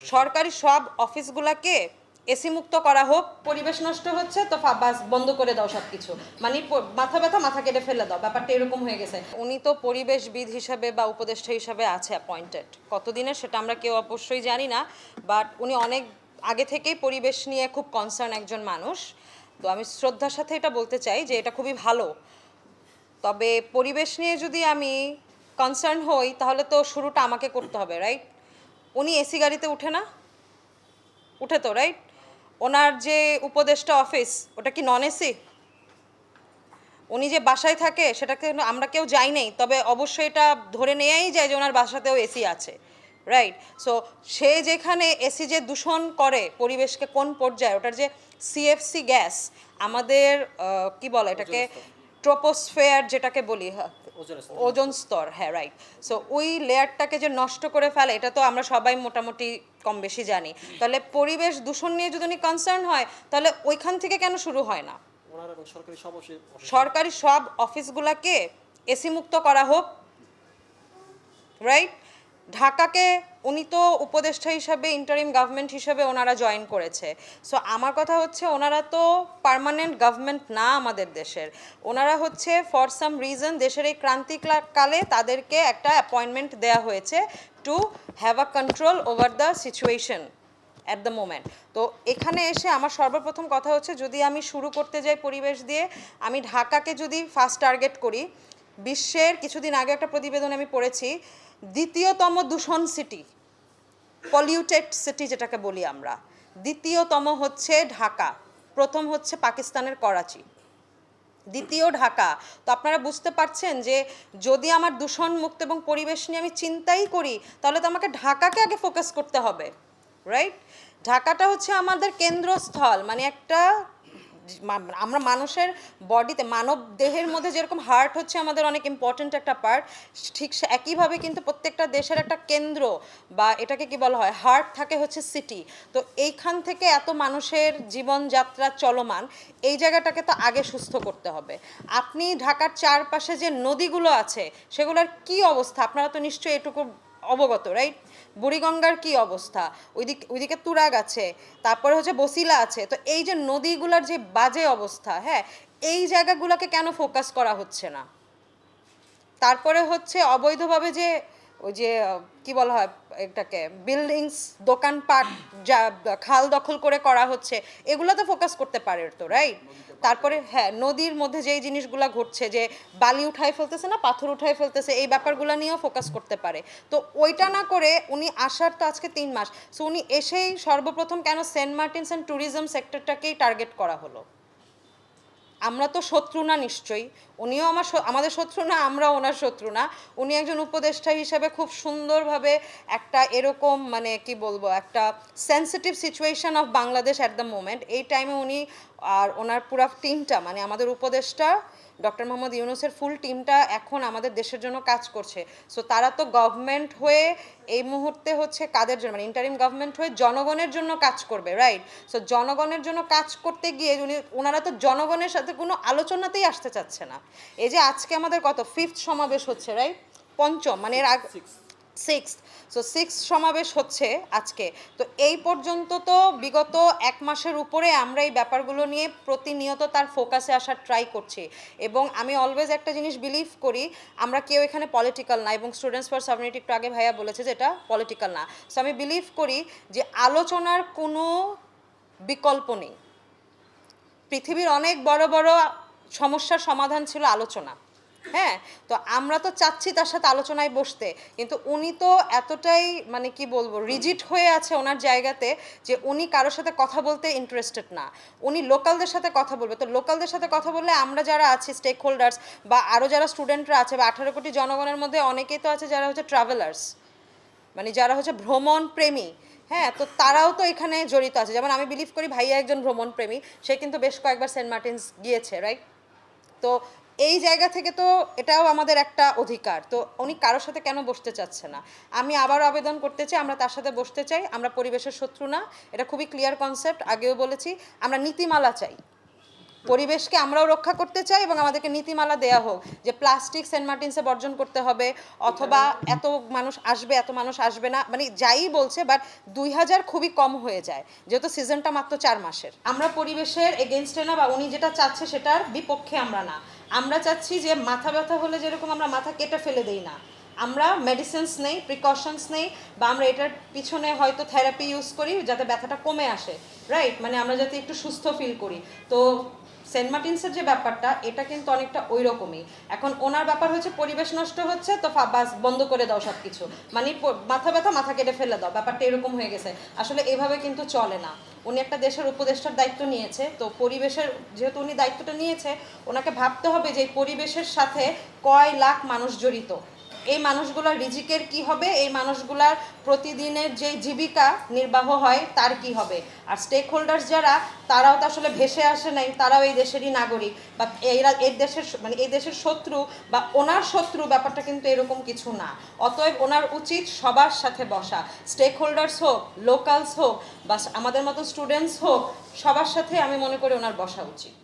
সরকারি সব অফিসগুলোকে এসি মুক্ত করা হোক। পরিবেশ নষ্ট হচ্ছে তো বাস বন্ধ করে দাও সব কিছু, মানে মাথা ব্যথা মাথা কেটে ফেলে দাও, ব্যাপারটা এরকম হয়ে গেছে। উনি তো পরিবেশবিদ হিসাবে বা উপদেষ্টা হিসাবে আছে অ্যাপয়েন্টেড, কতদিনের সেটা আমরা কেউ অবশ্যই জানি না, বাট উনি অনেক আগে থেকেই পরিবেশ নিয়ে খুব কনসার্ন একজন মানুষ। তো আমি শ্রদ্ধার সাথে এটা বলতে চাই যে এটা খুবই ভালো। তবে পরিবেশ নিয়ে যদি আমি কনসার্ন হই তাহলে তো শুরুটা আমাকে করতে হবে, রাইট? উনি এসি গাড়িতে উঠে না? উঠে তো, রাইট? ওনার যে উপদেষ্টা অফিস ওটা কি নন এসি? উনি যে বাসায় থাকে সেটাকে আমরা কেউ যাই নেই, তবে অবশ্যই এটা ধরে নেওয়াই যায় যে ওনার বাসাতেও এসি আছে, রাইট? সো সে যেখানে এসি যে দূষণ করে পরিবেশকে কোন পর্যায়ে, ওটার যে সিএফসি গ্যাস আমাদের কি বলে এটাকে, ট্রোপোস্ফিয়ার যেটাকে বলি, ওজোন স্তর, হ্যাঁ রাইট। সো ওই লেয়ারটাকে যে নষ্ট করে ফেলে এটা তো আমরা সবাই মোটামুটি কম বেশি জানি। তাহলে পরিবেশ দূষণ নিয়ে যদি উনি কনসার্ন হয় তাহলে ওইখান থেকে কেন শুরু হয় না? সরকারি সব অফিসগুলোকে এসি মুক্ত করা হোক, রাইট? ঢাকাকে উনি তো উপদেষ্টা হিসাবে ইন্টারিম গভর্নমেন্ট হিসাবে ওনারা জয়েন করেছে। সো আমার কথা হচ্ছে ওনারা তো পার্মানেন্ট গভর্নমেন্ট না আমাদের দেশের, ওনারা হচ্ছে ফর সাম রিজন দেশের এই ক্রান্তিকালে তাদেরকে একটা অ্যাপয়েন্টমেন্ট দেওয়া হয়েছে to have a control over the situation at the moment. তো এখানে এসে আমার সর্বপ্রথম কথা হচ্ছে যদি আমি শুরু করতে যাই পরিবেশ দিয়ে, আমি ঢাকাকে যদি ফার্স্ট টার্গেট করি, বিশ্বের কিছুদিন আগে একটা প্রতিবেদন আমি পড়েছি, দ্বিতীয়তম দূষণ সিটি, পলিউটেড সিটি যেটাকে বলি আমরা, দ্বিতীয়তম হচ্ছে ঢাকা, প্রথম হচ্ছে পাকিস্তানের করাচি, দ্বিতীয় ঢাকা। তো আপনারা বুঝতে পারছেন যে যদি আমার দূষণ মুক্ত এবং পরিবেশ নিয়ে আমি চিন্তাই করি তাহলে তো আমাকে ঢাকাকে আগে ফোকাস করতে হবে, রাইট? ঢাকাটা হচ্ছে আমাদের কেন্দ্রস্থল, মানে একটা আমরা মানুষের বডিতে, মানব দেহের মধ্যে যেরকম হার্ট হচ্ছে আমাদের অনেক ইম্পর্ট্যান্ট একটা পার্ট, ঠিক একইভাবে কিন্তু প্রত্যেকটা দেশের একটা কেন্দ্র বা এটাকে কি বলা হয়, হার্ট থাকে হচ্ছে সিটি। তো এইখান থেকে এত মানুষের জীবনযাত্রা চলমান, এই জায়গাটাকে তো আগে সুস্থ করতে হবে। আপনি ঢাকার চারপাশে যে নদীগুলো আছে সেগুলোর কি অবস্থা আপনারা তো নিশ্চয়ই এটুকু অবগত, রাইট? বুড়িগঙ্গার কি অবস্থা, ওইদিকে তুরাগ আছে, তারপরে হচ্ছে বসিলা আছে। তো এই যে নদীগুলোর যে বাজে অবস্থা, হ্যাঁ, এই জায়গাগুলোকে কেন ফোকাস করা হচ্ছে না? তারপরে হচ্ছে অবৈধভাবে যে ওই যে কি বলা হয় এটাকে, বিল্ডিংস, দোকানপাট যা খাল দখল করে করা হচ্ছে, এগুলো তো ফোকাস করতে পারে তো, রাইট? তারপরে হ্যাঁ, নদীর মধ্যে যেই জিনিসগুলো ঘটছে, যে বালি উঠায় ফেলতেছে না, পাথর উঠায় ফেলতেছে, এই ব্যাপারগুলো নিয়েও ফোকাস করতে পারে। তো ওইটা না করে উনি আসার তো আজকে 3 মাস, সো উনি এসেই সর্বপ্রথম কেন সেন্ট মার্টিনস অ্যান্ড ট্যুরিজম সেক্টরটাকেই টার্গেট করা হলো? আমরা তো শত্রু না নিশ্চয়ই, উনিও আমাদের শত্রু না, আমরাও ওনার শত্রু না। উনি একজন উপদেষ্টা হিসেবে খুব সুন্দরভাবে একটা এরকম মানে কি বলবো, একটা sensitive situation of Bangladesh at the moment, এই টাইমে উনি আর ওনার পুরা টিমটা, মানে আমাদের উপদেষ্টা ডক্টর মোহাম্মদ ইউনূসের ফুল টিমটা এখন আমাদের দেশের জন্য কাজ করছে। সো তারা তো গভর্নমেন্ট হয়ে এই মুহূর্তে হচ্ছে কাদের জন্য, মানে ইন্টারিম গভর্নমেন্ট হয়ে জনগণের জন্য কাজ করবে, রাইট? সো জনগণের জন্য কাজ করতে গিয়ে ওনারা তো জনগণের সাথে কোনো আলোচনাতেই আসতে চাচ্ছে না। এই যে আজকে আমাদের কত 5th সমাবেশ হচ্ছে, রাইট? পঞ্চম, মানে এর আগে 6th, সো 6th সমাবেশ হচ্ছে আজকে। তো এই পর্যন্ত তো বিগত 1 মাসের উপরে আমরা এই ব্যাপারগুলো নিয়ে প্রতিনিয়ত তার ফোকাসে আসার ট্রাই করছি। এবং আমি অলওয়েজ একটা জিনিস বিলিভ করি, আমরা কেউ এখানে পলিটিক্যাল না, এবং স্টুডেন্টস ফর সভারেনিটি একটু আগে ভাইয়া বলেছে যে এটা পলিটিক্যাল না। সো আমি বিলিভ করি যে আলোচনার কোনো বিকল্প নেই। পৃথিবীর অনেক বড় বড় সমস্যার সমাধান ছিল আলোচনা, হ্যাঁ? তো আমরা তো চাচ্ছি তার সাথে আলোচনায় বসতে, কিন্তু উনি তো এতটাই মানে কি বলবো রিজিড হয়ে আছে ওনার জায়গাতে যে উনি কারোর সাথে কথা বলতে ইন্টারেস্টেড না। উনি লোকালদের সাথে কথা বলবে, তো লোকালদের সাথে কথা বললে আমরা যারা আছি স্টেক হোল্ডার্স বা আরও যারা স্টুডেন্টরা আছে বা 18 কোটি জনগণের মধ্যে অনেকেই তো আছে যারা হচ্ছে ট্রাভেলার্স, মানে যারা হচ্ছে ভ্রমণ প্রেমী, হ্যাঁ, তো তারাও তো এখানে জড়িত আছে। যেমন আমি বিলিভ করি ভাইয়া একজন ভ্রমণ প্রেমী, সে কিন্তু বেশ কয়েকবার সেন্ট মার্টিনস গিয়েছে, রাইট? তো এই জায়গা থেকে তো এটাও আমাদের একটা অধিকার। তো উনি কারোর সাথে কেন বসতে চাচ্ছে না? আমি আবারও আবেদন করতে চাই, আমরা তার সাথে বসতে চাই। আমরা পরিবেশের শত্রু না, এটা খুবই ক্লিয়ার কনসেপ্ট, আগেও বলেছি। আমরা নীতিমালা চাই, পরিবেশকে আমরাও রক্ষা করতে চাই এবং আমাদেরকে নীতিমালা দেয়া হোক যে প্লাস্টিক সেন্ট মার্টিনসে বর্জন করতে হবে, অথবা এত মানুষ আসবে না, মানে যাই বলছে, বাট 2000 খুবই কম হয়ে যায় যেহেতু সিজনটা মাত্র 4 মাসের। আমরা পরিবেশের এগেনস্টে না, বা উনি যেটা চাচ্ছে সেটার বিপক্ষে আমরা না। আমরা চাচ্ছি যে মাথা ব্যথা হলে যেরকম আমরা মাথা কেটে ফেলে দেই না, আমরা মেডিসিনস নেই, প্রিকশনস নেই, বা আমরা এটার পিছনে হয়তো থেরাপি ইউজ করি যাতে ব্যথাটা কমে আসে, রাইট, মানে আমরা যাতে একটু সুস্থ ফিল করি। তো সেন্ট মার্টিনসের যে ব্যাপারটা, এটা কিন্তু অনেকটা ওই রকমই। এখন ওনার ব্যাপার হচ্ছে পরিবেশ নষ্ট হচ্ছে তো বাস বন্ধ করে দাও সব কিছু, মানে মাথা ব্যথা মাথা কেটে ফেলে দাও, ব্যাপারটা এরকম হয়ে গেছে। আসলে এভাবে কিন্তু চলে না। উনি একটা দেশের উপদেষ্টার দায়িত্ব নিয়েছে, তো পরিবেশের যেহেতু উনি দায়িত্বটা নিয়েছে, ওনাকে ভাবতে হবে যে এই পরিবেশের সাথে কয় লাখ মানুষ জড়িত, এই মানুষগুলোর রিজিকের কি হবে, এই মানুষগুলার প্রতিদিনের যে জীবিকা নির্বাহ হয় তার কি হবে। আর স্টেক হোল্ডার্স যারা, তারাও তো আসলে ভেসে আসে নাই, তারাও এই দেশেরই নাগরিক, বা এরা এই দেশের, মানে এই দেশের শত্রু বা ওনার শত্রু, ব্যাপারটা কিন্তু এরকম কিছু না। অতএব ওনার উচিত সবার সাথে বসা, স্টেক হোল্ডার্স হোক, লোকালস হোক, বা আমাদের মতো স্টুডেন্টস হোক, সবার সাথে আমি মনে করি ওনার বসা উচিত।